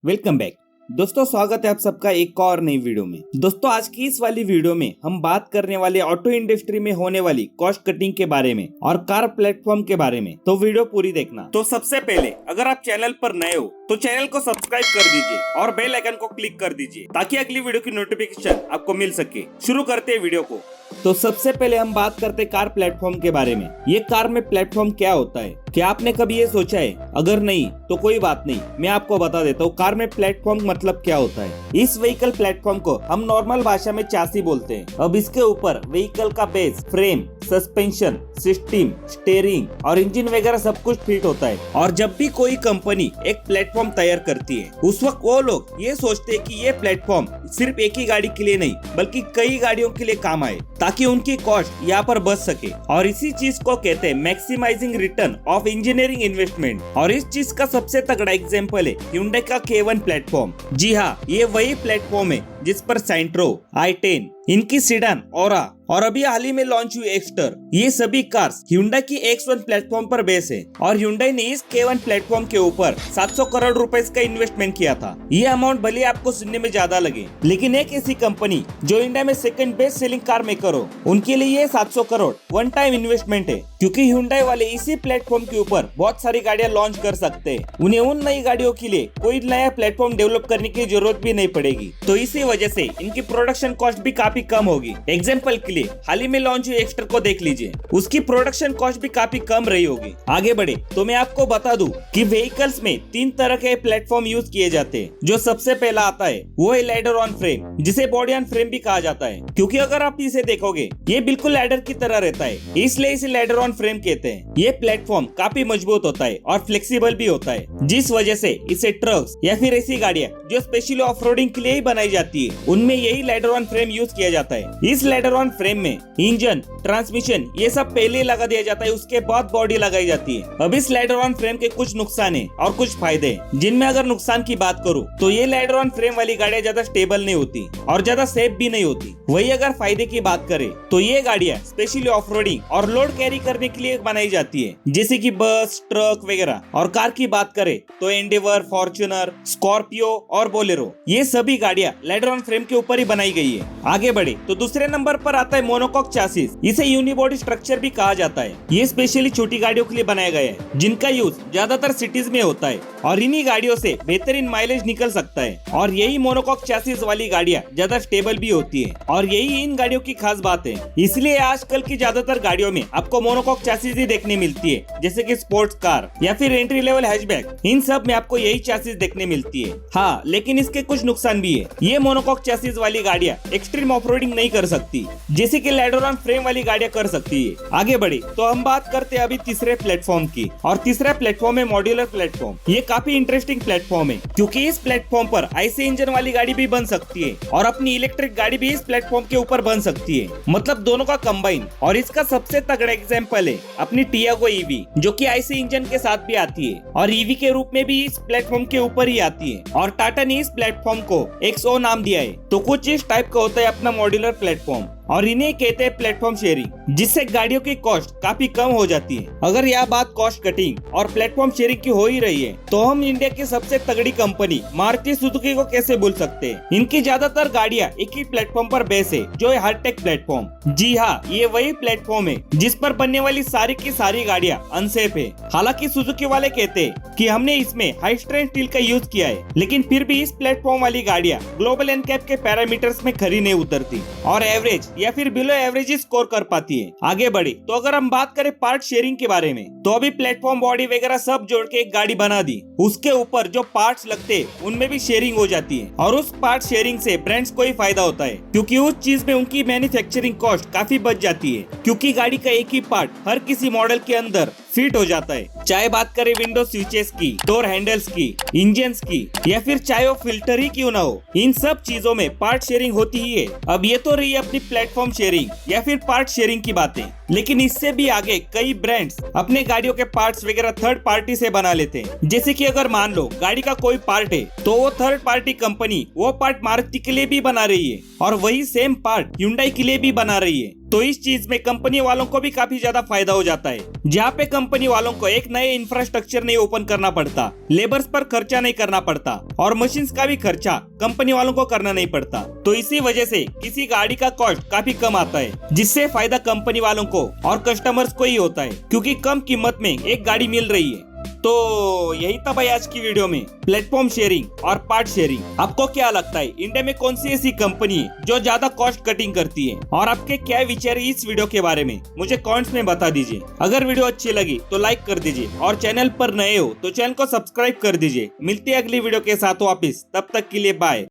Welcome back दोस्तों, स्वागत है आप सबका एक और नई वीडियो में। दोस्तों आज की इस वाली वीडियो में हम बात करने वाले ऑटो इंडस्ट्री में होने वाली कॉस्ट कटिंग के बारे में और कार प्लेटफॉर्म के बारे में, तो वीडियो पूरी देखना। तो सबसे पहले अगर आप चैनल पर नए हो तो चैनल को सब्सक्राइब कर दीजिए और बेल आइकन को क्लिक कर दीजिए ताकि अगली वीडियो की नोटिफिकेशन आपको मिल सके। शुरू करते हैं वीडियो को। तो सबसे पहले हम बात करते हैं कार प्लेटफॉर्म के बारे में। ये कार में प्लेटफॉर्म क्या होता है, क्या आपने कभी ये सोचा है? अगर नहीं तो कोई बात नहीं, मैं आपको बता देता हूँ कार में प्लेटफॉर्म मतलब क्या होता है। इस व्हीकल प्लेटफॉर्म को हम नॉर्मल भाषा में चासी बोलते हैं। अब इसके ऊपर व्हीकल का base, frame, suspension system, steering और इंजन वगैरह सब कुछ फिट होता है। और जब भी कोई कंपनी एक प्लेटफॉर्म तैयार करती है उस वक्त वो लोग ये सोचते हैं कि ये प्लेटफॉर्म सिर्फ एक ही गाड़ी के लिए नहीं बल्कि कई गाड़ियों के लिए काम आए ताकि उनकी कॉस्ट यहाँ पर बच सके। और इसी चीज को कहते हैं maximising return of engineering investment. और इस चीज का सबसे तगड़ा एग्जांपल है Hyundai का K1 प्लेटफॉर्म। जी हाँ, ये वही प्लेटफॉर्म है जिस पर सेंट्रो, i10, इनकी सीडान, ओरा और अभी हाल ही में लॉन्च हुई एक्स्टर, ये सभी कार्स Hyundai की X1 प्लेटफॉर्म पर बेस है। और Hyundai ने इस K1 प्लेटफॉर्म के ऊपर 700 करोड़ रुपए का इन्वेस्टमेंट किया था। ये अमाउंट भले आपको सुनने में ज्यादा लगे, लेकिन एक ऐसी कंपनी जो इंडिया में second best selling car maker हो, उनके लिए ये 700 करोड़ वन टाइम इन्वेस्टमेंट है। क्योंकि Hyundai वाले इसी प्लेटफॉर्म के ऊपर बहुत सारी गाड़ियां लॉन्च कर सकते हैं। उन्हें उन नई गाड़ियों के लिए कोई नया प्लेटफॉर्म डेवलप करने की जरूरत भी नहीं पड़ेगी। तो इसी वजह से इनकी प्रोडक्शन कॉस्ट भी काफी कम होगी। एग्जाम्पल के लिए हाल ही में लॉन्च हुई एक्स्टर को देख लीजिए, उसकी प्रोडक्शन कॉस्ट भी काफी कम रही होगी। आगे बढ़े तो मैं आपको बता दूं कि व्हीकल्स में 3 तरह के प्लेटफॉर्म यूज किए जाते हैं। जो सबसे पहला आता है वो है लैडर ऑन फ्रेम, जिसे बॉडी ऑन फ्रेम भी कहा जाता है। क्योंकि अगर आप इसे देखोगे ये बिल्कुल लैडर की तरह रहता है, इसलिए इसे लैडर ऑन फ्रेम कहते हैं। ये प्लेटफॉर्म काफी मजबूत होता है और फ्लेक्सिबल भी होता है, जिस वजह से इसे ट्रक्स या फिर ऐसी गाड़ियां जो स्पेशली ऑफ रोडिंग के लिए ही बनाई जाती है उनमें यही लैडर ऑन फ्रेम यूज किया जाता है। इस लैडर ऑन फ्रेम में इंजन, ट्रांसमिशन ये सब पहले लगा दिया जाता है, उसके बाद बॉडी लगाई जाती है। अब इस लैडर ऑन फ्रेम के कुछ नुकसान है और कुछ फायदे हैं, जिनमें अगर नुकसान की बात करूं तो ये लैडर ऑन फ्रेम वाली गाड़ियां ज्यादा स्टेबल नहीं होती और ज्यादा सेफ भी नहीं होती। वही अगर फायदे की बात करें तो ये गाड़ियां स्पेशली ऑफ रोडिंग और लोड कैरी करने के लिए बनाई जाती है, जैसे कि बस, ट्रक वगैरह। और कार की बात करें तो एंडेवर, फॉर्च्यूनर, स्कॉर्पियो और बोलेरो, ये सभी गाड़ियां लैडर ऑन फ्रेम के ऊपर ही बनाई गई है। आगे बढ़े तो दूसरे नंबर पर आता है मोनोकॉक चासिस। इसे यूनिबॉडी स्ट्रक्चर भी कहा जाता है। ये स्पेशली छोटी गाड़ियों के लिए बनाया गया है, जिनका यूज ज्यादातर सिटीज में होता है और इन्हीं गाड़ियों से बेहतरीन माइलेज निकल सकता है। और यही मोनोकॉक चासिस वाली गाड़ियां ज्यादा स्टेबल भी होती है और यही इन गाड़ियों की खास बात है। इसलिए आजकल की ज्यादातर गाड़ियों में आपको मोनोकॉक चासिस ही देखने मिलती है, जैसे कि स्पोर्ट्स कार या फिर एंट्री लेवल हैचबैक, इन सब में आपको यही चासिस देखने मिलती है। हाँ, लेकिन इसके कुछ नुकसान भी है। ये मोनोकॉक चासिस वाली गाड़ियां एक्सट्रीम ऑफ रोडिंग नहीं कर सकती, जैसे कि लैडर ऑन फ्रेम वाली गाड़ियां कर सकती है। आगे बढ़े तो हम बात करते हैं अभी तीसरे प्लेटफॉर्म की, और तीसरा प्लेटफॉर्म है मॉड्यूलर प्लेटफॉर्म। ये काफी इंटरेस्टिंग प्लेटफॉर्म है क्योंकि इस प्लेटफॉर्म पर आईसी इंजन वाली गाड़ी भी बन सकती है और अपनी इलेक्ट्रिक गाड़ी भी इस प्लेटफॉर्म के ऊपर बन सकती है, मतलब दोनों का कंबाइन। और इसका सबसे तगड़ा एग्जांपल है अपनी टियागो ईवी, जो कि आईसी इंजन के साथ भी आती है और ईवी के रूप में भी इस प्लेटफॉर्म के ऊपर ही आती है। और टाटा ने इस प्लेटफॉर्म को XO नाम दिया है। तो कुछ इस टाइप का होता है अपना मॉड्यूलर प्लेटफॉर्म, और इन्हें कहते हैं प्लेटफॉर्म शेयरिंग, जिससे गाड़ियों की कॉस्ट काफी कम हो जाती है। अगर यह बात कॉस्ट कटिंग और प्लेटफॉर्म शेयरिंग की हो ही रही है तो हम इंडिया की सबसे तगड़ी कंपनी मारुति सुजुकी को कैसे भूल सकते हैं। इनकी ज्यादातर गाड़ियां एक ही प्लेटफॉर्म पर बेस है, जो है हार्टेक प्लेटफॉर्म। जी हाँ, ये वही प्लेटफॉर्म है जिस पर बनने वाली सारी की सारी गाड़ियां अनसेफ है। हालांकि सुजुकी वाले कहते हैं कि हमने इसमें हाई स्ट्रेंथ स्टील का यूज किया है, लेकिन फिर भी इस प्लेटफॉर्म वाली गाड़ियां ग्लोबल एनकैप के पैरामीटर्स में खरी नहीं उतरती और एवरेज या फिर बिलो एवरेज स्कोर कर पाती है। आगे बढ़े तो अगर हम बात करें पार्ट शेयरिंग के बारे में, तो अभी प्लेटफॉर्म, बॉडी वगैरह सब जोड़ के एक गाड़ी बना दी, उसके ऊपर जो पार्ट्स लगते हैं उनमें भी शेयरिंग हो जाती है। और उस पार्ट शेयरिंग से ब्रांड्स को ही फायदा होता है, क्योंकि उस चीज में उनकी मैन्युफैक्चरिंग कॉस्ट काफी बच जाती है, क्योंकि गाड़ी का एक ही पार्ट हर किसी मॉडल के अंदर फिट हो जाता है। चाहे बात करें विंडो स्विचेस की, डोर हैंडल्स की, इंजन्स की, या फिर चाहे वो फिल्टर ही क्यों ना हो, इन सब चीजों में पार्ट शेयरिंग होती ही है। अब ये तो रही अपनी प्लेटफॉर्म शेयरिंग या फिर पार्ट शेयरिंग की बातें, लेकिन इससे भी आगे कई ब्रांड्स अपने गाड़ियों के पार्ट्स वगैरह थर्ड पार्टी से बना लेते हैं। जैसे कि अगर मान लो गाड़ी का कोई पार्ट है तो वो थर्ड पार्टी कंपनी वो पार्ट मारुति के लिए भी बना रही है और वही सेम पार्ट Hyundai के लिए भी बना रही है। तो इस चीज में कंपनी वालों को भी काफी ज्यादा फायदा हो जाता है, जहाँ पे कंपनी वालों को एक नए इंफ्रास्ट्रक्चर नहीं ओपन करना पड़ता, लेबर्स पर खर्चा नहीं करना पड़ता और मशीन्स का भी खर्चा कंपनी वालों को करना नहीं पड़ता। तो इसी वजह से किसी गाड़ी का कॉस्ट काफी कम आता है, जिससे फायदा कंपनी वालों को और कस्टमर्स को ही होता है, क्योंकि कम कीमत में एक गाड़ी मिल रही है। तो यही था भाई आज की वीडियो में प्लेटफॉर्म शेयरिंग और पार्ट शेयरिंग। आपको क्या लगता है इंडिया में कौन सी ऐसी कंपनी है जो ज्यादा कॉस्ट कटिंग करती है, और आपके क्या विचार है इस वीडियो के बारे में मुझे कमेंट्स में बता दीजिए। अगर वीडियो अच्छी लगी तो लाइक कर दीजिए और चैनल पर नए हो तो चैनल को सब्सक्राइब कर दीजिए। मिलते हैं अगली वीडियो के साथ वापिस, तब तक के लिए बाय।